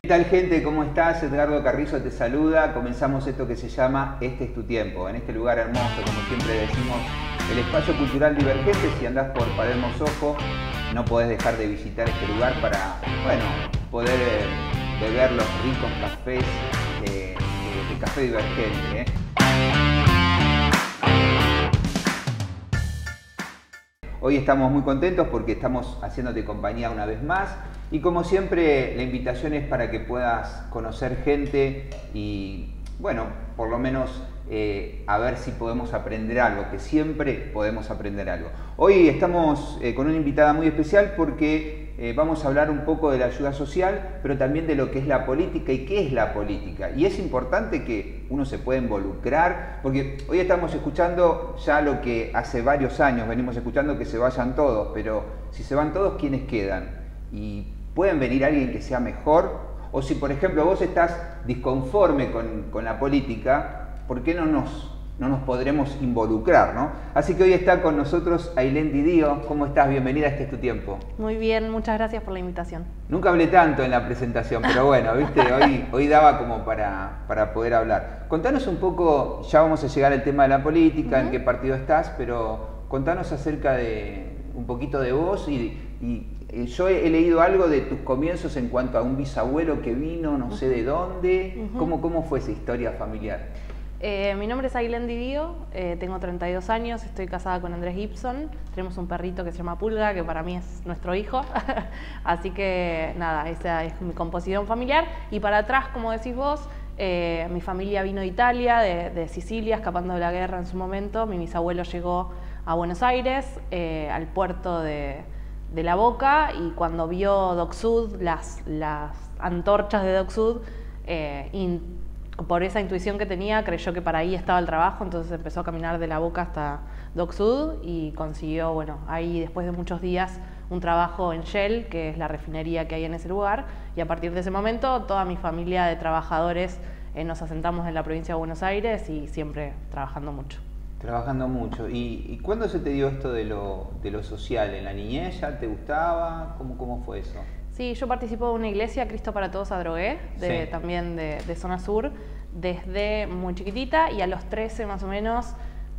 ¿Qué tal, gente? ¿Cómo estás? Edgardo Carrizo te saluda. Comenzamos esto que se llama Este es tu tiempo. En este lugar hermoso, como siempre decimos, el espacio cultural Divergente. Si andás por Palermo Soho, no podés dejar de visitar este lugar para, bueno, poder beber los ricos cafés de Café Divergente. Hoy estamos muy contentos porque estamos haciéndote compañía una vez más y como siempre la invitación es para que puedas conocer gente y bueno, por lo menos a ver si podemos aprender algo, que siempre podemos aprender algo. Hoy estamos con una invitada muy especial porque vamos a hablar un poco de la ayuda social, pero también de lo que es la política y qué es la política. Y es importante que uno se pueda involucrar, porque hoy estamos escuchando ya lo que hace varios años venimos escuchando, que se vayan todos, pero si se van todos, ¿quiénes quedan? Y pueden venir alguien que sea mejor, o si por ejemplo vos estás disconforme con la política, ¿por qué no nos podremos involucrar, ¿no? Así que hoy está con nosotros Ailén Didío. ¿Cómo estás? Bienvenida a Este es tu tiempo. Muy bien, muchas gracias por la invitación. Nunca hablé tanto en la presentación, pero bueno, ¿viste? Hoy daba como para poder hablar. Contanos un poco, ya vamos a llegar al tema de la política, en qué partido estás, pero contanos acerca de un poquito de vos y yo he leído algo de tus comienzos en cuanto a un bisabuelo que vino, no sé de dónde. ¿Cómo fue esa historia familiar? Mi nombre es Ailén Didío, tengo 32 años, estoy casada con Andrés Gibson, tenemos un perrito que se llama Pulga, que para mí es nuestro hijo, así que nada, esa es mi composición familiar. Y para atrás, como decís vos, mi familia vino de Italia, de Sicilia, escapando de la guerra en su momento. Mi bisabuelo llegó a Buenos Aires, al puerto de La Boca, y cuando vio Dock Sud, las antorchas de Dock Sud, por esa intuición que tenía, creyó que para ahí estaba el trabajo, entonces empezó a caminar de La Boca hasta Dock Sud y consiguió, bueno, ahí después de muchos días, un trabajo en Shell, que es la refinería que hay en ese lugar, y a partir de ese momento toda mi familia de trabajadores nos asentamos en la provincia de Buenos Aires y siempre trabajando mucho. Trabajando mucho. ¿Y cuándo se te dio esto de lo social? ¿En la niñez ya te gustaba? ¿Cómo fue eso? Sí, yo participo de una iglesia, Cristo para Todos Adrogué, también de zona sur, desde muy chiquitita, y a los 13 más o menos,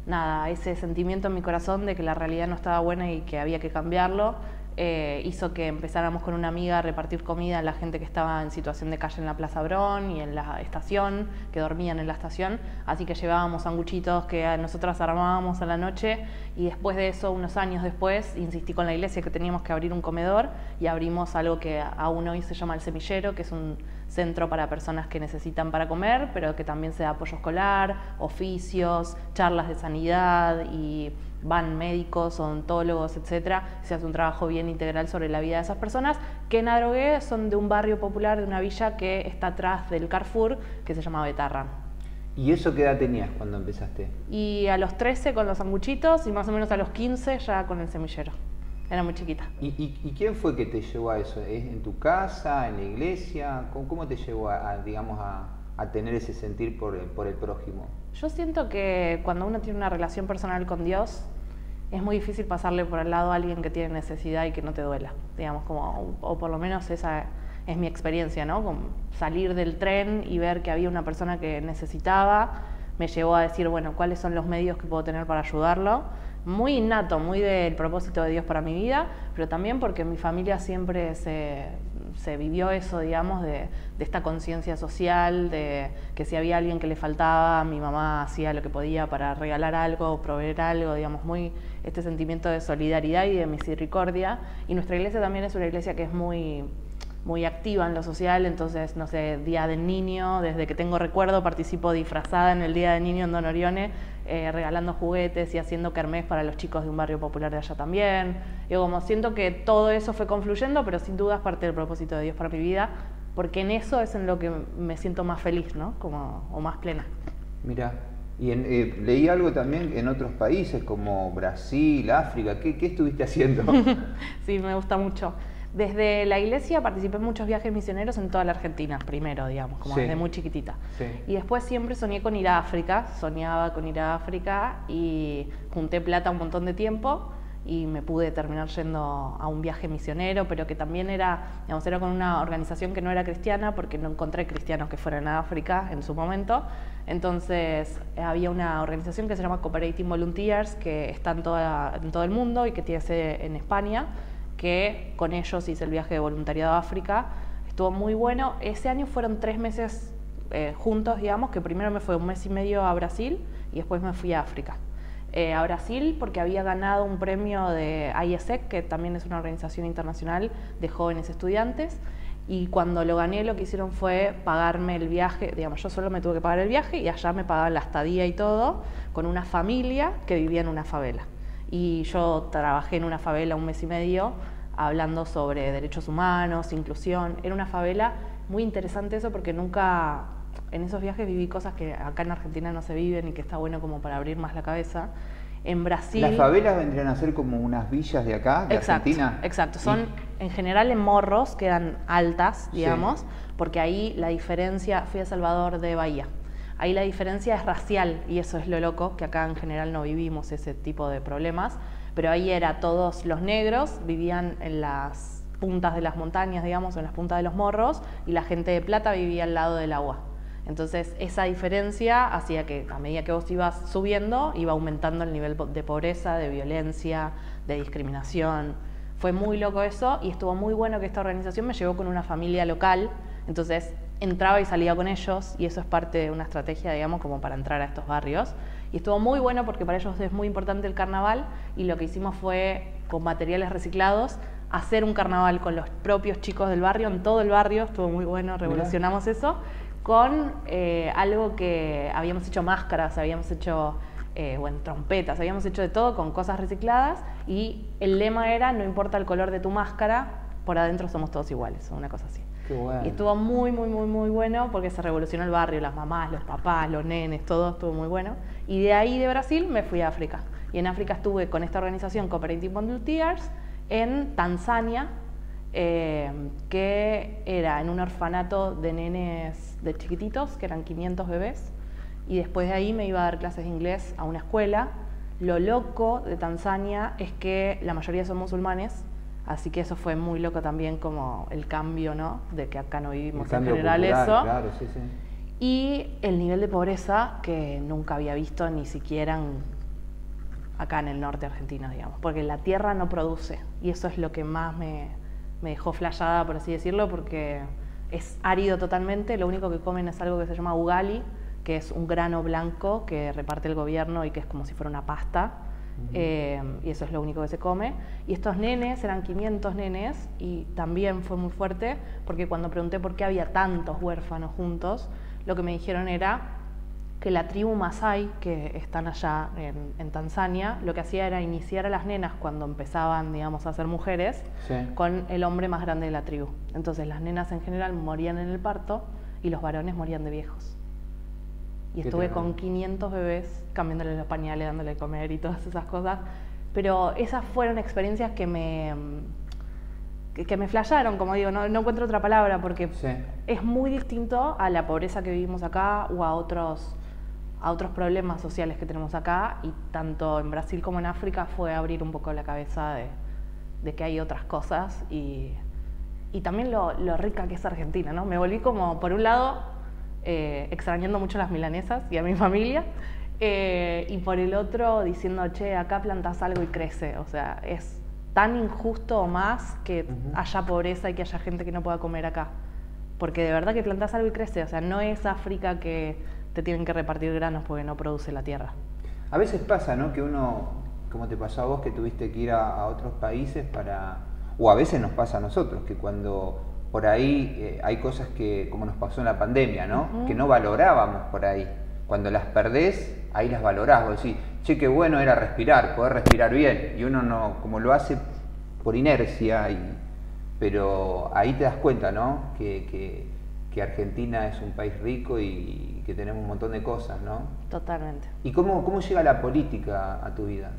nada, ese sentimiento en mi corazón de que la realidad no estaba buena y que había que cambiarlo, hizo que empezáramos con una amiga a repartir comida a la gente que estaba en situación de calle en la Plaza Brón y en la estación, que dormían en la estación, así que llevábamos sanguchitos que nosotras armábamos a la noche, y después de eso, unos años después, insistí con la iglesia que teníamos que abrir un comedor y abrimos algo que aún hoy se llama El Semillero, que es un centro para personas que necesitan para comer, pero que también se da apoyo escolar, oficios, charlas de sanidad, y van médicos, odontólogos, etcétera. Se hace un trabajo bien integral sobre la vida de esas personas, que en Adrogué son de un barrio popular, de una villa que está atrás del Carrefour, que se llama Betarra. ¿Y eso qué edad tenías cuando empezaste? Y a los 13 con los sanguchitos, y más o menos a los 15 ya con el semillero. Era muy chiquita. ¿Y quién fue que te llevó a eso? ¿Es en tu casa, en la iglesia? ¿Cómo te llevó a tener ese sentir por el prójimo? Yo siento que cuando uno tiene una relación personal con Dios, es muy difícil pasarle por al lado a alguien que tiene necesidad y que no te duela, digamos, o por lo menos esa es mi experiencia, ¿no? Como salir del tren y ver que había una persona que necesitaba, me llevó a decir, bueno, ¿cuáles son los medios que puedo tener para ayudarlo? Muy innato, muy del propósito de Dios para mi vida, pero también porque en mi familia siempre se vivió eso, digamos, de esta conciencia social, de que si había alguien que le faltaba, mi mamá hacía lo que podía para regalar algo, proveer algo, digamos, muy este sentimiento de solidaridad y de misericordia. Y nuestra iglesia también es una iglesia que es muy activa en lo social, entonces, no sé, Día del Niño, desde que tengo recuerdo participo disfrazada en el Día del Niño en Don Orione, regalando juguetes y haciendo kermés para los chicos de un barrio popular de allá también. Yo como siento que todo eso fue confluyendo, pero sin duda es parte del propósito de Dios para mi vida, porque en eso es en lo que me siento más feliz, ¿no? O más plena. Mira, y leí algo también en otros países como Brasil, África. ¿Qué estuviste haciendo? Sí, me gusta mucho. Desde la iglesia participé en muchos viajes misioneros en toda la Argentina, primero, digamos, como desde muy chiquitita. Sí. Y después siempre soñé con ir a África, soñaba con ir a África y junté plata un montón de tiempo y me pude terminar yendo a un viaje misionero, pero que también era, digamos, era con una organización que no era cristiana, porque no encontré cristianos que fueran a África en su momento. Entonces había una organización que se llama Cooperating Volunteers, que está en todo el mundo y que tiene sede en España, que con ellos hice el viaje de voluntariado a África. Estuvo muy bueno. Ese año fueron 3 meses juntos, digamos, que primero me fue 1 mes y medio a Brasil y después me fui a África. A Brasil porque había ganado un premio de IESEC, que también es una organización internacional de jóvenes estudiantes, y cuando lo gané lo que hicieron fue pagarme el viaje, digamos, yo solo me tuve que pagar el viaje y allá me pagaban la estadía y todo, con una familia que vivía en una favela. Y yo trabajé en una favela 1 mes y medio hablando sobre derechos humanos, inclusión. Era una favela muy interesante eso porque nunca... En esos viajes viví cosas que acá en Argentina no se viven y que está bueno como para abrir más la cabeza. En Brasil... ¿Las favelas vendrían a ser como unas villas de acá, de Argentina? Exacto. Son en general en morros, quedan altas, digamos, porque ahí la diferencia... Fui a Salvador de Bahía. Ahí la diferencia es racial y eso es lo loco, que acá en general no vivimos ese tipo de problemas, pero ahí era todos los negros, vivían en las puntas de las montañas, digamos, en las puntas de los morros, y la gente de plata vivía al lado del agua. Entonces esa diferencia hacía que a medida que vos ibas subiendo, iba aumentando el nivel de pobreza, de violencia, de discriminación. Fue muy loco eso y estuvo muy bueno que esta organización me llevó con una familia local, entonces entraba y salía con ellos y eso es parte de una estrategia, digamos, como para entrar a estos barrios. Y estuvo muy bueno porque para ellos es muy importante el carnaval y lo que hicimos fue, con materiales reciclados, hacer un carnaval con los propios chicos del barrio, en todo el barrio, estuvo muy bueno, revolucionamos eso, con algo que habíamos hecho máscaras, habíamos hecho trompetas, habíamos hecho de todo con cosas recicladas y el lema era, no importa el color de tu máscara, por adentro somos todos iguales, una cosa así. Qué bueno. Y estuvo muy bueno porque se revolucionó el barrio, las mamás, los papás, los nenes, todo estuvo muy bueno. Y de ahí de Brasil me fui a África. Y en África estuve con esta organización Cooperating Volunteers en Tanzania, que era en un orfanato de nenes de chiquititos, que eran 500 bebés, y después de ahí me iba a dar clases de inglés a una escuela. Lo loco de Tanzania es que la mayoría son musulmanes, así que eso fue muy loco también, como el cambio, ¿no? De que acá no vivimos en general cultural, eso. Claro, sí. Y el nivel de pobreza que nunca había visto ni siquiera acá en el norte argentino, digamos, porque la tierra no produce, y eso es lo que más me dejó flayada, por así decirlo, porque es árido totalmente. Lo único que comen es algo que se llama ugali, que es un grano blanco que reparte el gobierno y que es como si fuera una pasta, y eso es lo único que se come. Y estos nenes, eran 500 nenes, y también fue muy fuerte, porque cuando pregunté por qué había tantos huérfanos juntos, lo que me dijeron era que la tribu Masái, que están allá en Tanzania, lo que hacía era iniciar a las nenas cuando empezaban, digamos, a ser mujeres, con el hombre más grande de la tribu. Entonces las nenas en general morían en el parto y los varones morían de viejos. Y estuve con 500 bebés, cambiándoles los pañales, dándole de comer y todas esas cosas. Pero esas fueron experiencias que me flasharon, como digo, no encuentro otra palabra, porque es muy distinto a la pobreza que vivimos acá o a otros problemas sociales que tenemos acá, y tanto en Brasil como en África fue abrir un poco la cabeza de que hay otras cosas y también lo rica que es Argentina, ¿no? Me volví como, por un lado, extrañando mucho las milanesas y a mi familia, y por el otro diciendo, che, acá plantás algo y crece, o sea, es tan injusto o más que haya pobreza y que haya gente que no pueda comer acá, porque de verdad que plantás algo y crece, o sea, no es África que te tienen que repartir granos porque no produce la tierra. A veces pasa, ¿no? Que uno, como te pasó a vos, que tuviste que ir a otros países o a veces nos pasa a nosotros, que cuando por ahí hay cosas que, como nos pasó en la pandemia, ¿no? Que no valorábamos por ahí. Cuando las perdés, ahí las valorás. Vos decís, che, qué bueno era respirar, poder respirar bien. Y uno no, como lo hace por inercia, pero ahí te das cuenta, ¿no? Que Argentina es un país rico y que tenemos un montón de cosas, ¿no? Totalmente. ¿Y cómo llega la política a tu vida?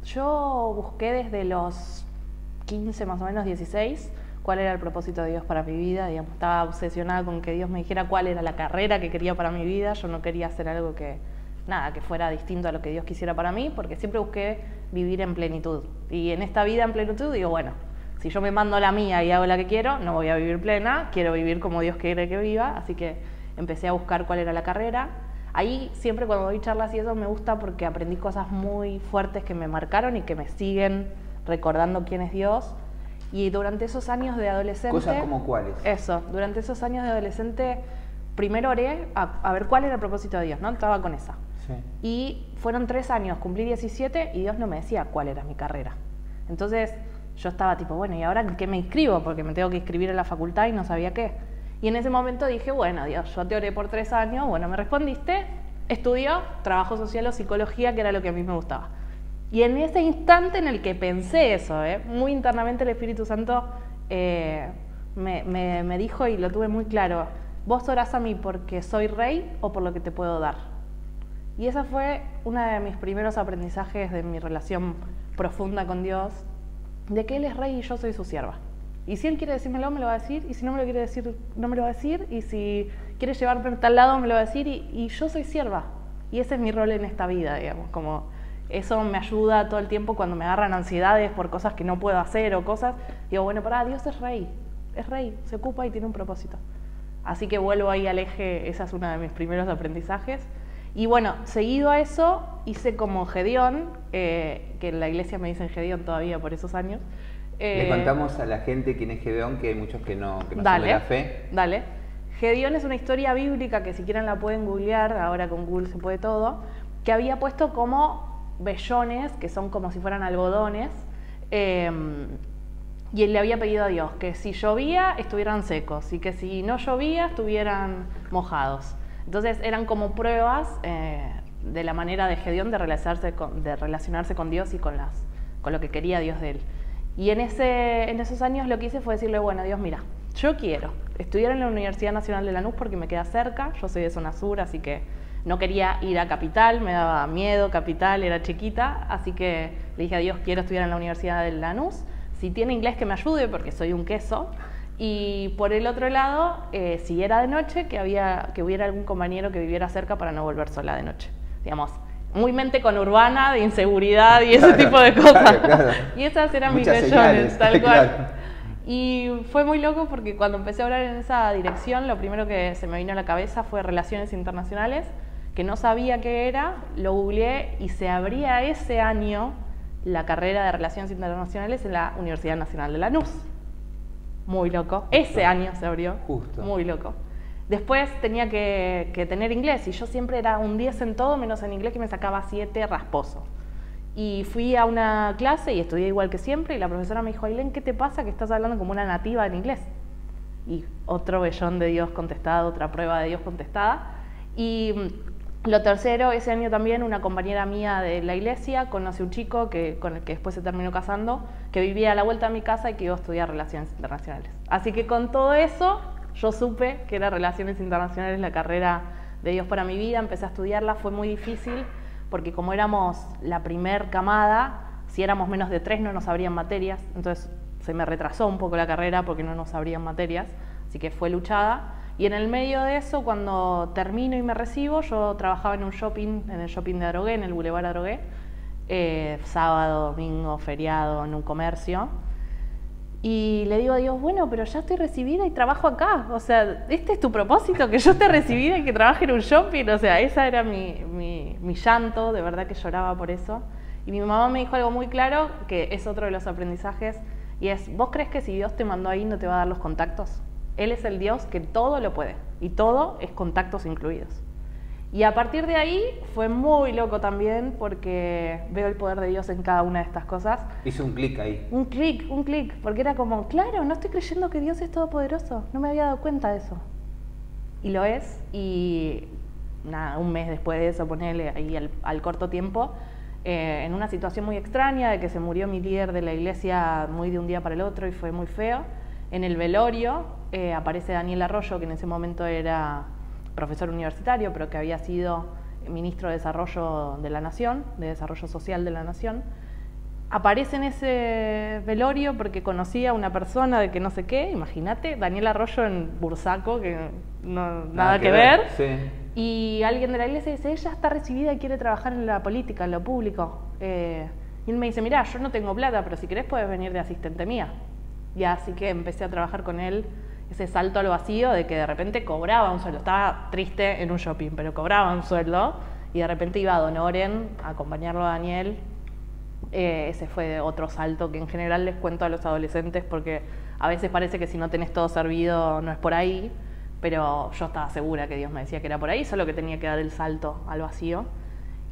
Yo busqué desde los 15, más o menos 16, cuál era el propósito de Dios para mi vida. Digamos, estaba obsesionada con que Dios me dijera cuál era la carrera que quería para mi vida. Yo no quería hacer algo que nada, que fuera distinto a lo que Dios quisiera para mí, porque siempre busqué vivir en plenitud. Y en esta vida en plenitud digo, bueno, si yo me mando la mía y hago la que quiero, no voy a vivir plena, quiero vivir como Dios quiere que viva, así que empecé a buscar cuál era la carrera. Ahí siempre cuando doy charlas y eso me gusta porque aprendí cosas muy fuertes que me marcaron y que me siguen recordando quién es Dios. Y durante esos años de adolescente... ¿Cosas como cuáles? Eso, durante esos años de adolescente, primero oré a ver cuál era el propósito de Dios, ¿no? Estaba con esa. Sí. Y fueron 3 años, cumplí 17 y Dios no me decía cuál era mi carrera. Entonces yo estaba tipo, bueno, ¿y ahora en qué me inscribo? Porque me tengo que inscribir en la facultad y no sabía qué. Y en ese momento dije, bueno, Dios, yo te oré por 3 años, bueno, me respondiste, estudió trabajo social o psicología, que era lo que a mí me gustaba. Y en ese instante en el que pensé eso, muy internamente el Espíritu Santo me dijo, y lo tuve muy claro, vos orás a mí porque soy rey o por lo que te puedo dar. Y esa fue uno de mis primeros aprendizajes de mi relación profunda con Dios, de que Él es rey y yo soy su sierva. Y si Él quiere decírmelo, me lo va a decir, y si no me lo quiere decir, no me lo va a decir, y si quiere llevarme a tal lado, me lo va a decir, y yo soy sierva. Y ese es mi rol en esta vida, digamos, como eso me ayuda todo el tiempo cuando me agarran ansiedades por cosas que no puedo hacer o cosas, digo, bueno, pará, Dios es rey, se ocupa y tiene un propósito. Así que vuelvo ahí al eje, esa es uno de mis primeros aprendizajes. Y bueno, seguido a eso, hice como Gedeón, que en la iglesia me dicen Gedeón todavía por esos años. Le contamos a la gente quién es Gedeón, que hay muchos que no son de la fe. Dale. Gedeón es una historia bíblica que si quieren la pueden googlear, ahora con Google se puede todo, que había puesto como vellones, que son como si fueran algodones, y él le había pedido a Dios que si llovía estuvieran secos y que si no llovía estuvieran mojados. Entonces eran como pruebas de la manera de Gedeón de relacionarse con Dios y con lo que quería Dios de él. Y en esos años lo que hice fue decirle, bueno, Dios, mira, yo quiero estudiar en la Universidad Nacional de Lanús porque me queda cerca, yo soy de zona sur, así que no quería ir a Capital, me daba miedo Capital, era chiquita, así que le dije a Dios, quiero estudiar en la Universidad de Lanús, si tiene inglés que me ayude porque soy un queso, y por el otro lado, si era de noche, que hubiera algún compañero que viviera cerca para no volver sola de noche, digamos. Muy mente conurbana, de inseguridad y ese tipo de cosas. Claro. Y esas eran mis vellones, tal cual. Claro. Y fue muy loco porque cuando empecé a orar en esa dirección, lo primero que se me vino a la cabeza fue Relaciones Internacionales, que no sabía qué era, lo googleé y se abría ese año la carrera de Relaciones Internacionales en la Universidad Nacional de Lanús. Muy loco. Ese año se abrió. Justo. Muy loco. Después tenía que tener inglés y yo siempre era un 10 en todo menos en inglés, que me sacaba 7 rasposo. Y fui a una clase y estudié igual que siempre y la profesora me dijo, Ailén, ¿qué te pasa que estás hablando como una nativa en inglés? Y otro vellón de Dios contestado, otra prueba de Dios contestada. Y lo tercero, ese año también una compañera mía de la iglesia conoce un chico con el que después se terminó casando, que vivía a la vuelta de mi casa y que iba a estudiar Relaciones Internacionales. Así que con todo eso yo supe que era Relaciones Internacionales la carrera de Dios para mi vida, empecé a estudiarla, fue muy difícil porque como éramos la primer camada, si éramos menos de 3 no nos abrían materias, entonces se me retrasó un poco la carrera porque no nos abrían materias, así que fue luchada. Y en el medio de eso, cuando termino y me recibo, yo trabajaba en un shopping, en el shopping de Adrogué, en el Boulevard Adrogué, sábado, domingo, feriado, en un comercio. Y le digo a Dios, bueno, pero ya estoy recibida y trabajo acá. O sea, ¿este es tu propósito? Que yo esté recibida y que trabaje en un shopping. O sea, esa era mi llanto, de verdad que lloraba por eso. Y mi mamá me dijo algo muy claro, que es otro de los aprendizajes, y es, ¿vos crees que si Dios te mandó ahí no te va a dar los contactos? Él es el Dios que todo lo puede, y todo es contactos incluidos. Y a partir de ahí fue muy loco también porque veo el poder de Dios en cada una de estas cosas. Hizo un clic ahí. Un clic, porque era como, claro, no estoy creyendo que Dios es todopoderoso, no me había dado cuenta de eso. Y lo es, y nada, un mes después de eso, ponerle ahí al corto tiempo, en una situación muy extraña de que se murió mi líder de la iglesia muy de un día para el otro y fue muy feo. En el velorio aparece Daniel Arroyo, que en ese momento era profesor universitario, pero que había sido ministro de Desarrollo de la Nación, de Desarrollo Social de la Nación. Aparece en ese velorio porque conocía a una persona de que no sé qué, imagínate, Daniel Arroyo en Bursaco, que no, nada que ver. Sí. Y alguien de la iglesia dice, ella está recibida y quiere trabajar en la política, en lo público. Y él me dice, mirá, yo no tengo plata, pero si querés puedes venir de asistente mía. Y así que empecé a trabajar con él, ese salto al vacío de que de repente cobraba un sueldo. Estaba triste en un shopping, pero cobraba un sueldo. Y de repente iba a Don Oren a acompañarlo a Daniel. Ese fue otro salto que en general les cuento a los adolescentes porque a veces parece que si no tenés todo servido no es por ahí. Pero yo estaba segura que Dios me decía que era por ahí, solo que tenía que dar el salto al vacío.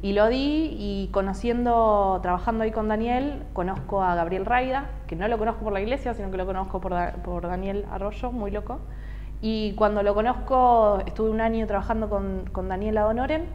Y lo di y trabajando ahí con Daniel, conozco a Gabriel Raida, que no lo conozco por la iglesia, sino que lo conozco por Daniel Arroyo, muy loco. Y cuando lo conozco, estuve un año trabajando con Daniel a Don Oren,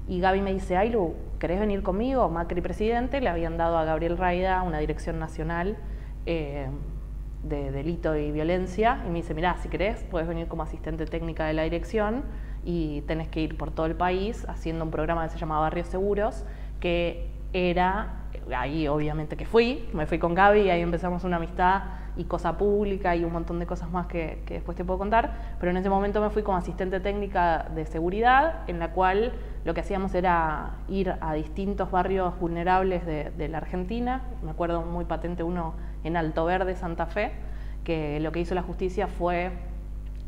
y Gaby me dice, Aylu, ¿querés venir conmigo? Macri presidente, le habían dado a Gabriel Raida una dirección nacional de delito y violencia, y me dice, mirá, si querés, puedes venir como asistente técnica de la dirección y tenés que ir por todo el país haciendo un programa que se llama Barrios Seguros, que era, ahí obviamente que me fui con Gaby y ahí empezamos una amistad y cosa pública y un montón de cosas más que después te puedo contar, pero en ese momento me fui como asistente técnica de seguridad, en la cual lo que hacíamos era ir a distintos barrios vulnerables de la Argentina. Me acuerdo muy patente uno en Alto Verde, Santa Fe, que lo que hizo la justicia fue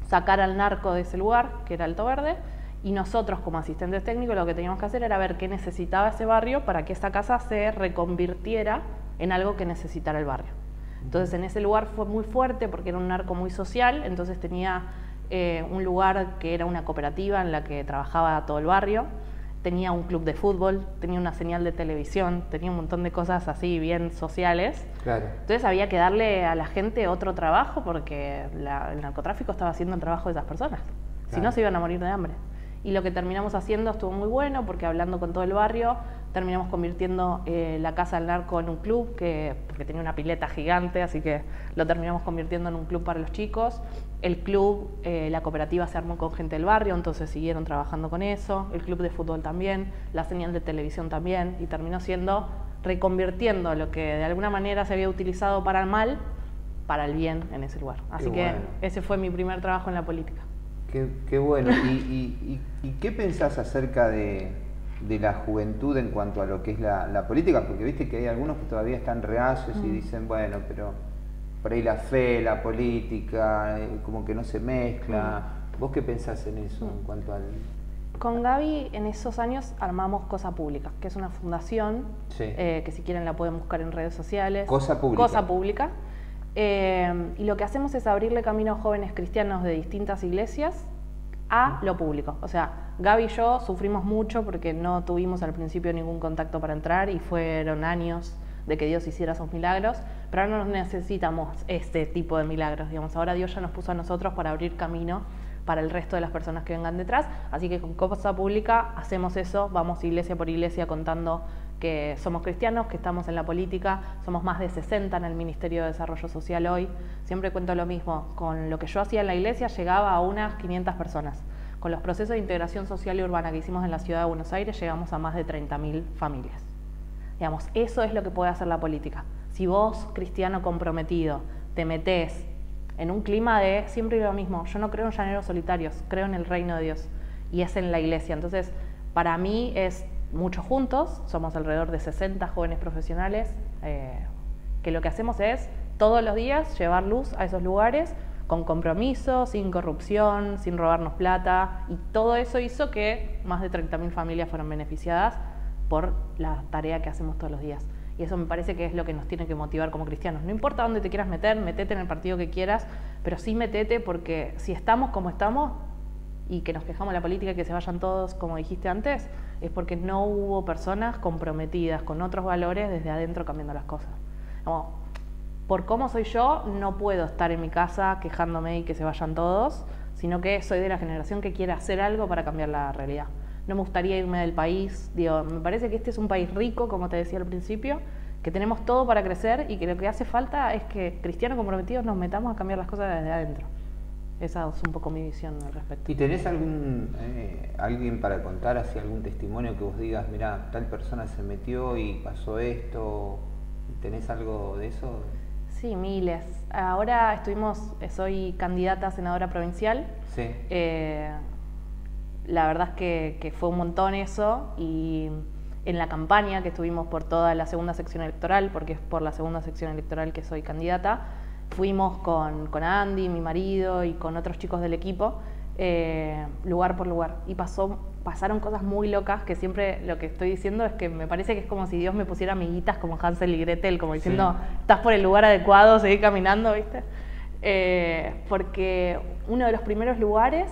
sacar al narco de ese lugar, que era Alto Verde, y nosotros como asistentes técnicos lo que teníamos que hacer era ver qué necesitaba ese barrio para que esa casa se reconvirtiera en algo que necesitara el barrio. Entonces en ese lugar fue muy fuerte porque era un narco muy social, entonces tenía un lugar que era una cooperativa en la que trabajaba todo el barrio, tenía un club de fútbol, tenía una señal de televisión, tenía un montón de cosas así bien sociales. Claro. Entonces había que darle a la gente otro trabajo porque el narcotráfico estaba haciendo el trabajo de esas personas. Claro. Si no, se iban a morir de hambre. Y lo que terminamos haciendo estuvo muy bueno porque hablando con todo el barrio, terminamos convirtiendo la Casa del Narco en un club, porque tenía una pileta gigante, así que lo terminamos convirtiendo en un club para los chicos. El club, la cooperativa se armó con gente del barrio, entonces siguieron trabajando con eso. El club de fútbol también, la señal de televisión también, y terminó reconvirtiendo lo que de alguna manera se había utilizado para el mal, para el bien en ese lugar. Así que bueno, ese fue mi primer trabajo en la política. Qué bueno. ¿Y qué pensás acerca de la juventud en cuanto a lo que es la política? Porque viste que hay algunos que todavía están reacios y dicen, bueno, pero por ahí la fe, la política, como que no se mezcla. ¿Vos qué pensás en eso en cuanto al...? Con Gaby en esos años armamos Cosa Pública, que es una fundación, sí, que si quieren la pueden buscar en redes sociales. Cosa Pública. Cosa Pública. Y lo que hacemos es abrirle camino a jóvenes cristianos de distintas iglesias a lo público. O sea, Gaby y yo sufrimos mucho porque no tuvimos al principio ningún contacto para entrar y fueron años de que Dios hiciera esos milagros, pero ahora no necesitamos este tipo de milagros, digamos. Ahora Dios ya nos puso a nosotros para abrir camino para el resto de las personas que vengan detrás, así que con Cosa Pública hacemos eso, vamos iglesia por iglesia contando que somos cristianos, que estamos en la política, somos más de 60 en el Ministerio de Desarrollo Social hoy. Siempre cuento lo mismo, con lo que yo hacía en la iglesia llegaba a unas 500 personas. Con los procesos de integración social y urbana que hicimos en la ciudad de Buenos Aires llegamos a más de 30.000 familias. Digamos, eso es lo que puede hacer la política. Si vos, cristiano comprometido, te metés en un clima de siempre lo mismo, yo no creo en llaneros solitarios, creo en el reino de Dios y es en la iglesia. Entonces, para mí es muchos juntos, somos alrededor de 60 jóvenes profesionales, que lo que hacemos es todos los días llevar luz a esos lugares con compromiso, sin corrupción, sin robarnos plata, y todo eso hizo que más de 30.000 familias fueron beneficiadas por la tarea que hacemos todos los días. Y eso me parece que es lo que nos tiene que motivar como cristianos. No importa dónde te quieras meter, metete en el partido que quieras, pero sí metete, porque si estamos como estamos y que nos quejamos de la política y que se vayan todos, como dijiste antes, es porque no hubo personas comprometidas con otros valores desde adentro cambiando las cosas. Como, por cómo soy yo, no puedo estar en mi casa quejándome y que se vayan todos, sino que soy de la generación que quiere hacer algo para cambiar la realidad. No me gustaría irme del país, digo, me parece que este es un país rico, como te decía al principio, que tenemos todo para crecer y que lo que hace falta es que cristianos comprometidos nos metamos a cambiar las cosas desde adentro. Esa es un poco mi visión al respecto. ¿Y tenés alguien para contar, así algún testimonio que vos digas, mirá, tal persona se metió y pasó esto? ¿Tenés algo de eso? Sí, miles. Ahora soy candidata a senadora provincial. Sí. la verdad es que fue un montón eso, y en la campaña que estuvimos por toda la segunda sección electoral, porque es por la segunda sección electoral que soy candidata, fuimos con Andy, mi marido, y con otros chicos del equipo, lugar por lugar, y pasaron cosas muy locas, que siempre lo que estoy diciendo es que me parece que es como si Dios me pusiera amiguitas como Hansel y Gretel, como diciendo, sí, estás por el lugar adecuado, seguí caminando, ¿viste? Porque uno de los primeros lugares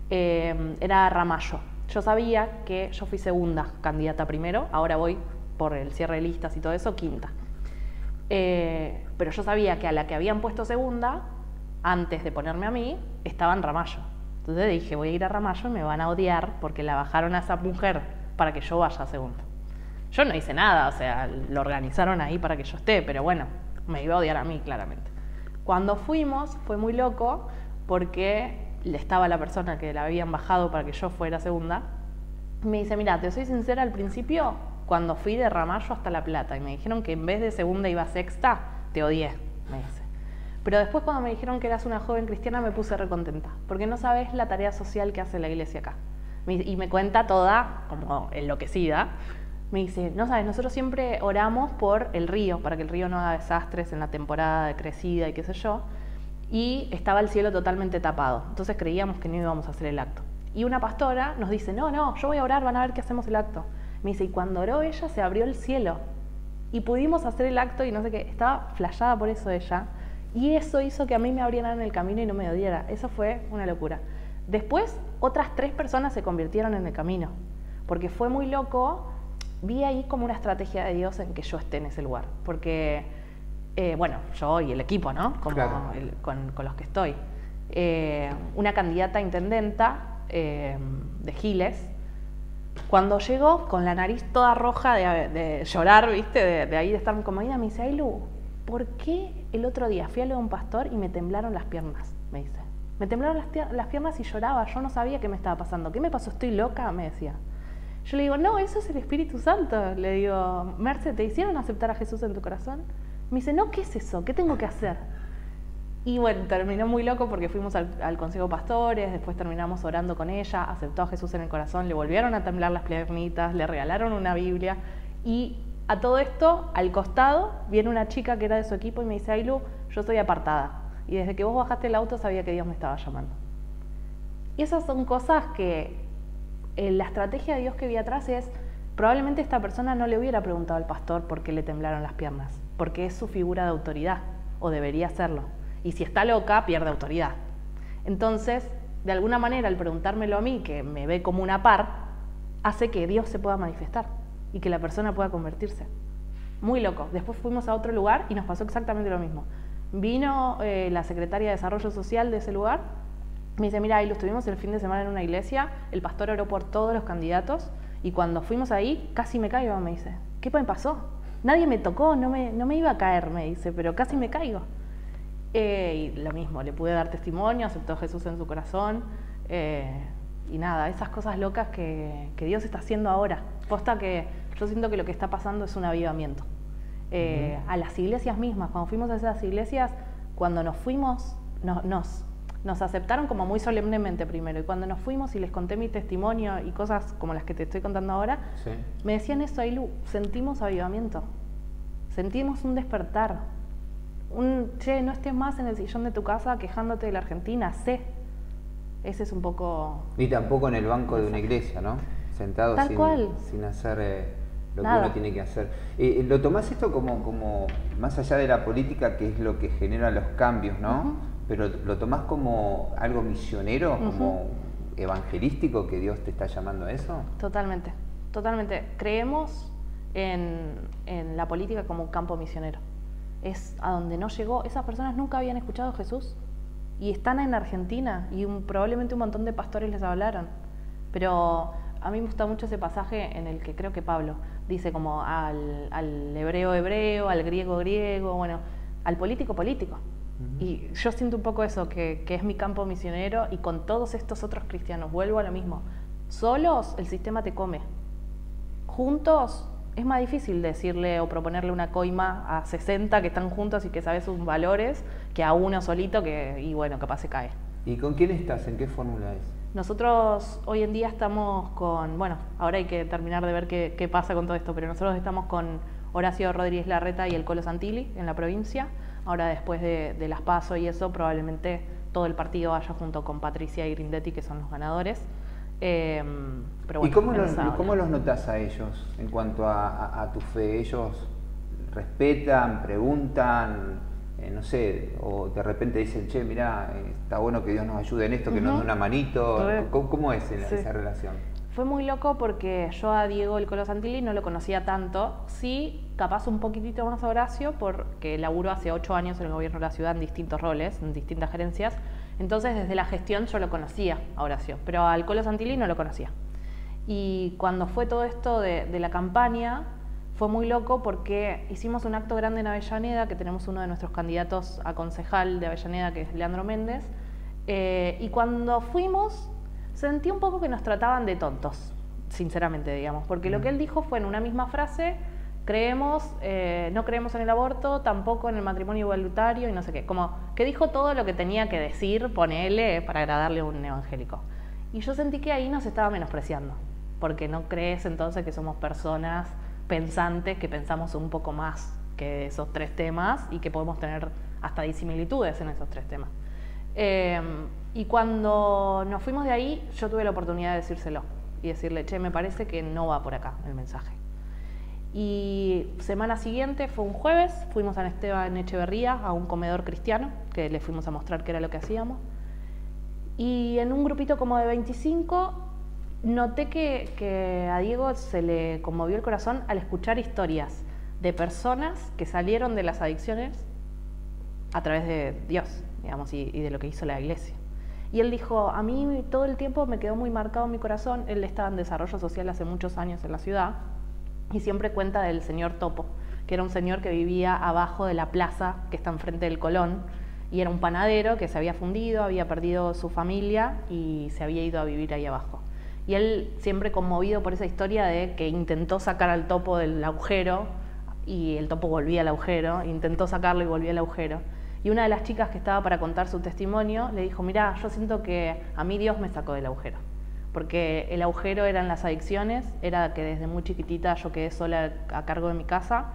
era Ramallo. Yo sabía que yo fui segunda candidata primero, ahora voy por el cierre de listas y todo eso, quinta. Pero yo sabía que a la que habían puesto segunda, antes de ponerme a mí, estaba en Ramallo. Entonces dije, voy a ir a Ramallo y me van a odiar porque la bajaron a esa mujer para que yo vaya a segunda. Yo no hice nada, o sea, lo organizaron ahí para que yo esté, pero bueno, me iba a odiar a mí, claramente. Cuando fuimos, fue muy loco porque estaba la persona que la habían bajado para que yo fuera segunda. Me dice, mira, te soy sincera, al principio, cuando fui de Ramallo hasta La Plata y me dijeron que en vez de segunda iba sexta, te odié, me dice. Pero después cuando me dijeron que eras una joven cristiana me puse recontenta, porque no sabes la tarea social que hace la iglesia acá. Y me cuenta toda, como enloquecida, me dice, no sabes, nosotros siempre oramos por el río, para que el río no haga desastres en la temporada de crecida y qué sé yo, y estaba el cielo totalmente tapado, entonces creíamos que no íbamos a hacer el acto. Y una pastora nos dice, no, yo voy a orar, van a ver que hacemos el acto. Me dice, y cuando oró ella se abrió el cielo y pudimos hacer el acto y no sé qué, estaba flasheada por eso ella, y eso hizo que a mí me abrieran en el camino y no me odiara. Eso fue una locura. Después otras 3 personas se convirtieron en el camino, porque fue muy loco. Vi ahí como una estrategia de Dios en que yo esté en ese lugar, porque bueno, yo y el equipo, ¿no? Como claro. Con los que estoy. Una candidata a intendenta de Giles, cuando llegó con la nariz toda roja de llorar, ¿viste? De ahí de estar como ida, me dice, Aylu, ¿por qué el otro día fui a lo de un pastor y me temblaron las piernas? Me dice. Me temblaron las piernas y lloraba, yo no sabía qué me estaba pasando. ¿Qué me pasó? ¿Estoy loca? Me decía. Yo le digo, no, eso es el Espíritu Santo. Le digo, Merce, ¿te hicieron aceptar a Jesús en tu corazón? Me dice, no, ¿qué es eso? ¿Qué tengo que hacer? Y bueno, terminó muy loco porque fuimos al Consejo de Pastores, después terminamos orando con ella, aceptó a Jesús en el corazón, le volvieron a temblar las piernitas, le regalaron una Biblia, y a todo esto, al costado, viene una chica que era de su equipo y me dice, Aylu, yo estoy apartada, y desde que vos bajaste el auto sabía que Dios me estaba llamando. Y esas son cosas que la estrategia de Dios que vi atrás es, probablemente esta persona no le hubiera preguntado al pastor por qué le temblaron las piernas, porque es su figura de autoridad, o debería serlo. Y si está loca, pierde autoridad. Entonces, de alguna manera, al preguntármelo a mí, que me ve como una par, hace que Dios se pueda manifestar y que la persona pueda convertirse. Muy loco. Después fuimos a otro lugar y nos pasó exactamente lo mismo. Vino la secretaria de Desarrollo Social de ese lugar, me dice, mira, ahí lo estuvimos el fin de semana en una iglesia, el pastor oró por todos los candidatos, y cuando fuimos ahí, casi me caigo, me dice. ¿Qué me pasó? Nadie me tocó, no me iba a caer, me dice, pero casi me caigo. Y lo mismo, le pude dar testimonio, aceptó a Jesús en su corazón, y nada, esas cosas locas que Dios está haciendo ahora. Posta que yo siento que lo que está pasando es un avivamiento. A las iglesias mismas, cuando fuimos a esas iglesias, cuando nos fuimos, nos aceptaron como muy solemnemente primero, y cuando nos fuimos y les conté mi testimonio y cosas como las que te estoy contando ahora, sí, me decían eso, Aylu, sentimos avivamiento, sentimos un despertar, che, no estés más en el sillón de tu casa quejándote de la Argentina, sé. Ese es un poco... Ni tampoco en el banco de una iglesia, ¿no? Sentado sin hacer lo nada que uno tiene que hacer. ¿Lo tomás esto como más allá de la política, que es lo que genera los cambios, ¿no? Pero ¿lo tomás como algo misionero, como evangelístico, que Dios te está llamando a eso? Totalmente, totalmente. Creemos en la política como un campo misionero. Es a donde no llegó. Esas personas nunca habían escuchado a Jesús y están en Argentina y probablemente un montón de pastores les hablaron. Pero a mí me gusta mucho ese pasaje en el que creo que Pablo dice como al hebreo hebreo, al griego griego, bueno, al político político. Y yo siento un poco eso, que es mi campo misionero, y con todos estos otros cristianos, vuelvo a lo mismo. Solos el sistema te come. Juntos es más difícil decirle o proponerle una coima a 60 que están juntos y que sabes sus valores, que a uno solito y bueno, capaz se cae. ¿Y con quién estás? ¿En qué fórmula es? Nosotros hoy en día estamos con, bueno, ahora hay que terminar de ver qué pasa con todo esto, pero nosotros estamos con Horacio Rodríguez Larreta y el Colo Santilli en la provincia. Ahora después de las PASO y eso, probablemente todo el partido vaya junto con Patricia y Grindetti, que son los ganadores. Pero bueno, ¿Y cómo los notas a ellos en cuanto a tu fe? ¿Ellos respetan, preguntan, no sé, o de repente dicen, che, mirá, está bueno que Dios nos ayude en esto, que nos dé una manito? ¿Cómo es esa relación? Fue muy loco porque yo a Diego el Colo Santilli no lo conocía tanto, sí, capaz un poquitito más a Horacio, porque laburó hace 8 años en el gobierno de la ciudad en distintos roles, en distintas gerencias. Entonces desde la gestión yo lo conocía a Horacio, pero al Colo Santilli no lo conocía. Y cuando fue todo esto de la campaña, fue muy loco porque hicimos un acto grande en Avellaneda, que tenemos uno de nuestros candidatos a concejal de Avellaneda, que es Leandro Méndez, y cuando fuimos sentí un poco que nos trataban de tontos, sinceramente, digamos, porque lo que él dijo fue en una misma frase: no creemos en el aborto, tampoco en el matrimonio igualitario y no sé qué. Como que dijo todo lo que tenía que decir, ponele, para agradarle a un evangélico. Y yo sentí que ahí nos estaba menospreciando, porque no crees entonces que somos personas pensantes, que pensamos un poco más que esos 3 temas y que podemos tener hasta disimilitudes en esos 3 temas. Y cuando nos fuimos de ahí, yo tuve la oportunidad de decírselo y decirle, che, me parece que no va por acá el mensaje. Y semana siguiente, fue un jueves, fuimos a Esteban Echeverría a un comedor cristiano, que le fuimos a mostrar qué era lo que hacíamos. Y en un grupito como de 25, noté que a Diego se le conmovió el corazón al escuchar historias de personas que salieron de las adicciones a través de Dios, digamos, y de lo que hizo la iglesia. Y él dijo, a mí todo el tiempo me quedó muy marcado en mi corazón. Él estaba en desarrollo social hace muchos años en la ciudad y siempre cuenta del señor Topo, que era un señor que vivía abajo de la plaza que está enfrente del Colón, y era un panadero que se había fundido, había perdido su familia y se había ido a vivir ahí abajo. Y él, siempre conmovido por esa historia de que intentó sacar al topo del agujero y el topo volvía al agujero, intentó sacarlo y volvía al agujero. Y una de las chicas que estaba para contar su testimonio le dijo, mirá, yo siento que a mí Dios me sacó del agujero, porque el agujero eran las adicciones, era que desde muy chiquitita yo quedé sola a cargo de mi casa,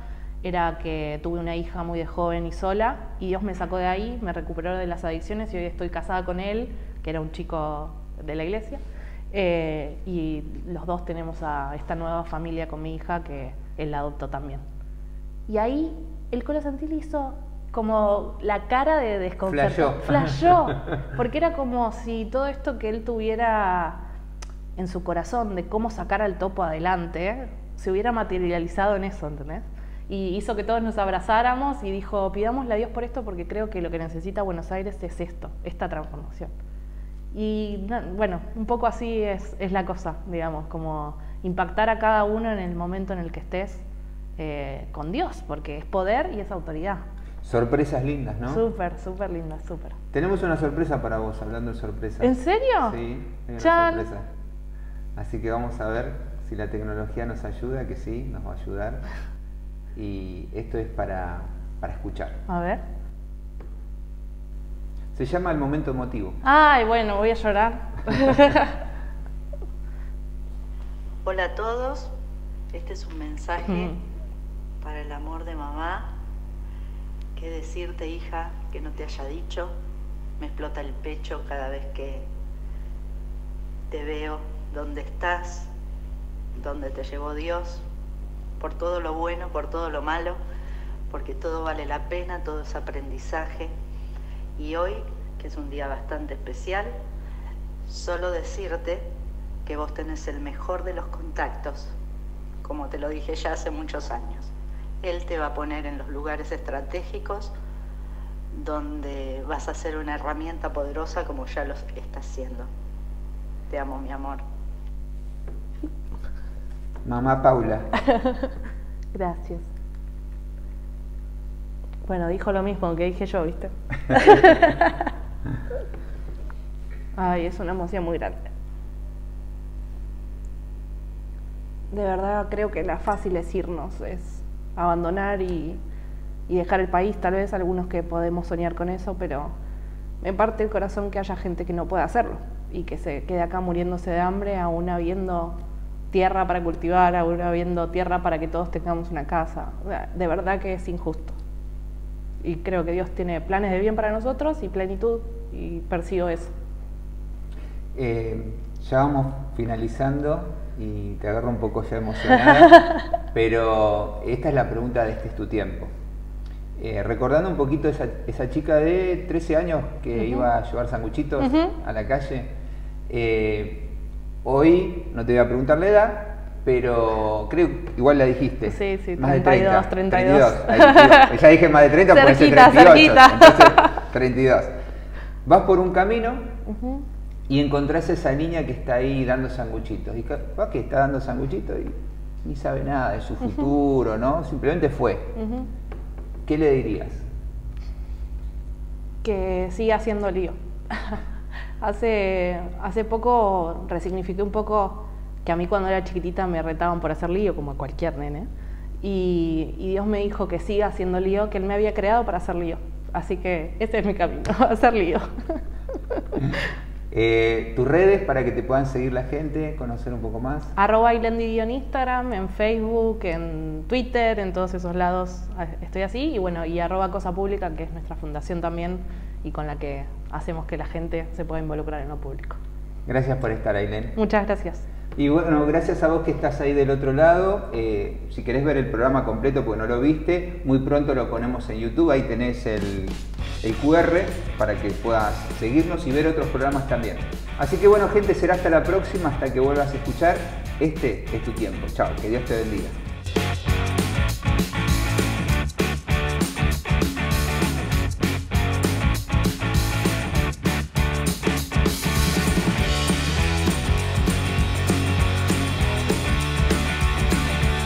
era que tuve una hija muy de joven y sola, y Dios me sacó de ahí, me recuperó de las adicciones y hoy estoy casada con él, que era un chico de la iglesia, y los dos tenemos a esta nueva familia con mi hija que él la adoptó también. Y ahí el Colo Santilli hizo como la cara de desconcerto. Flashó, porque era como si todo esto que él tuviera en su corazón de cómo sacar al topo adelante se hubiera materializado en eso, ¿entendés? Y hizo que todos nos abrazáramos y dijo, pidámosle a Dios por esto porque creo que lo que necesita Buenos Aires es esto, esta transformación. Y bueno, un poco así es la cosa, digamos, como impactar a cada uno en el momento en el que estés con Dios, porque es poder y es autoridad. Sorpresas lindas, ¿no? Súper, súper lindas, súper. Tenemos una sorpresa para vos, hablando de sorpresas. ¿En serio? Sí, hay una ¡Chan! sorpresa. Así que vamos a ver si la tecnología nos ayuda, que sí, nos va a ayudar. Y esto es para escuchar. A ver. Se llama El Momento Emotivo. Ay, bueno, voy a llorar. Hola a todos, este es un mensaje para el amor de mamá. ¿Qué decirte, hija, que no te haya dicho? Me explota el pecho cada vez que te veo. ¿Dónde estás? ¿Dónde te llevó Dios? Por todo lo bueno, por todo lo malo, porque todo vale la pena, todo es aprendizaje. Y hoy, que es un día bastante especial, solo decirte que vos tenés el mejor de los contactos, como te lo dije ya hace muchos años. Él te va a poner en los lugares estratégicos donde vas a ser una herramienta poderosa como ya lo estás haciendo. Te amo, mi amor. Mamá Paula. Gracias. Bueno, dijo lo mismo que dije yo, ¿viste? Ay, es una emoción muy grande. De verdad creo que la fácil es irnos, es abandonar y dejar el país, tal vez algunos que podemos soñar con eso, pero me parte el corazón que haya gente que no pueda hacerlo. y que se quede acá muriéndose de hambre, aún habiendo tierra para cultivar, aún habiendo tierra para que todos tengamos una casa. O sea, de verdad que es injusto. Y creo que Dios tiene planes de bien para nosotros y plenitud, y persigo eso. Ya vamos finalizando y te agarro un poco ya emocionada, pero esta es la pregunta de Este es tu tiempo. Recordando un poquito esa chica de 13 años que iba a llevar sanguchitos a la calle, hoy no te voy a preguntar la edad, pero creo que igual la dijiste. Sí, sí, más 32, de 30, 32. Ya dije más de 30, puede ser 38. Cerquita. Entonces, 32. Vas por un camino y encontrás a esa niña que está ahí dando sanguchitos. Y capaz que está dando sanguchitos y ni sabe nada de su futuro, ¿no? Simplemente fue. ¿Qué le dirías? Que siga haciendo lío. Hace poco resignifiqué un poco que a mí cuando era chiquitita me retaban por hacer lío, como a cualquier nene. Y Dios me dijo que siga haciendo lío, que Él me había creado para hacer lío. Así que ese es mi camino, hacer lío. Tus redes para que te puedan seguir la gente, conocer un poco más. @Ailendy en Instagram, en Facebook, en Twitter, en todos esos lados estoy así. Y bueno, y @Cosa Pública, que es nuestra fundación también y con la que hacemos que la gente se pueda involucrar en lo público. Gracias por estar, Ailén. Muchas gracias. Y bueno, gracias a vos que estás ahí del otro lado. Si querés ver el programa completo porque no lo viste, muy pronto lo ponemos en YouTube. Ahí tenés el QR para que puedas seguirnos y ver otros programas también. Así que bueno, gente, será hasta la próxima, hasta que vuelvas a escuchar. Este es tu tiempo. Chao, que Dios te bendiga.